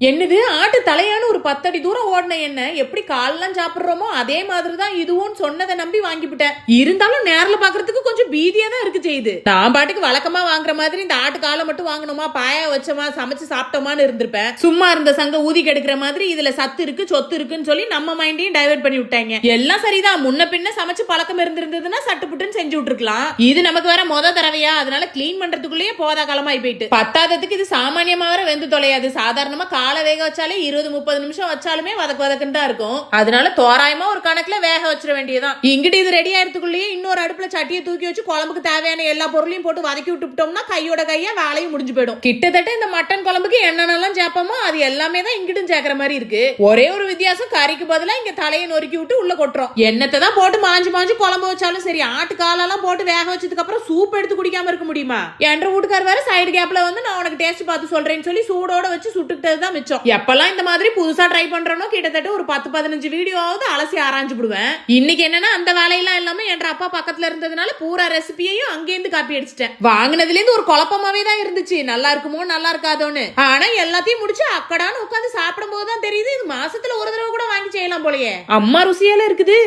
என்னது ஆட்டு தலையான்னு ஒரு 10 அடி தூரம் ஓடின என்ன எப்படி கால்லாம் சாப்பிடுறோமோ அதே மாதிரிதான் இதுவும் சொன்னதை நம்பி வாங்கிவிட்டேன். இருந்தாலும் நேரில் பாக்குறதுக்கு கொஞ்சம் பீதியா தான் இருக்கு செய்யுது. நான் பாட்டுக்கு வழக்கமா வாங்குற மாதிரி இந்த ஆட்டு காலை மட்டும் வாங்கணுமா, பாயா வச்சோமா, சமைச்சு சாப்பிட்டோமான்னு இருந்திருப்பேன். சும்மா இருந்த சங்க ஊதி கெடுக்கிற மாதிரி இதுல சத்து இருக்கு சொத்து இருக்குன்னு சொல்லி நம்ம மைண்டையும் டைவர்ட் பண்ணி விட்டாங்க. எல்லாம் சரிதான், முன்ன பின்ன சமைச்சு பழக்கம் இருந்திருந்ததுன்னா சட்டுப்புட்டுன்னு செஞ்சு விட்டுருக்கலாம். இது நமக்கு வேற மொத தடவையா, அதனால கிளீன் பண்றதுக்குள்ளேயே போதா காலமாயி போயிட்டு. பத்தாததுக்கு இது சாமானியமா வேற வெந்து தொலையாது. சாதாரணமா காலை வேக வச்சாலே 20-30 நிமிஷம் வச்சாலுமே வதக்குன்னு தான் இருக்கும். அதனால தோராயமா ஒரு கணக்குல வேக வச்சிட வேண்டியதான். இங்கிட்டு இது ரெடி ஆயிரத்துக்குள்ளேயே இன்னொரு அடுப்புல சட்டியை தூக்கி வச்சு குழம்புக்கு தேவையான எல்லா பொருளையும் போட்டு வதக்கி விட்டுட்டோம்னா கையோட கையா வேலையும் முடிஞ்சு போயிடும். கிட்டத்தட்ட இந்த மட்டன் குழம்புக்கு என்னென்னலாம் சேர்ப்போமோ அது எல்லாமே தான் இங்கிட்டும் சேர்க்கிற மாதிரி இருக்கு. ஒரே ஒரு வித்தியாசம், கறிக்கு பதிலா இங்க தலையை நொறுக்கி விட்டு உள்ள கொட்டுறோம். என்னத்தை தான் போட்டு மாஞ்சு குழம்பு வச்சாலும் சரி, ஆட்டு காலெல்லாம் போட்டு வேக வச்சதுக்கு அப்புறம் சூப் எடுத்து குடிக்காம இருக்க முடியுமா? என்ற வீட்டுக்கார் வேற சைடு கேப்ல வந்து நான் உனக்கு டேஸ்ட் பார்த்து சொல்றேன்னு சொல்லி சூடோட வச்சு சுட்டுக்கிட்டது தான் மிச்சம். எப்பெல்லாம் இந்த மாதிரி புதுசா ட்ரை பண்றனோ கிட்டத்தட்ட ஒரு 10-15 வீடியோவாவது அலசி ஆராய்ஞ்சு விடுவேன். இன்னைக்கு என்னன்னா அந்த வேலையெல்லாம் இல்லாம என் அப்பா பக்கத்துல இருந்ததுனால பூரா ரெசிபியையும் அங்கேருந்து காப்பி அடிச்சிட்டேன். வாங்கினதுல இருந்து ஒரு குழப்பமாவே தான் இருந்துச்சு, நல்லா இருக்குமோ நல்லா இருக்காதோன்னு. ஆனா எல்லாத்தையும் முடிச்சு அக்கடான்னு உட்காந்து சாப்பிடும் போதுதான் தெரியுது இது மாசத்துல ஒரு தடவை கூட வாங்கி செய்யலாம் போலயே. அம்மா ருசியால இருக்குது.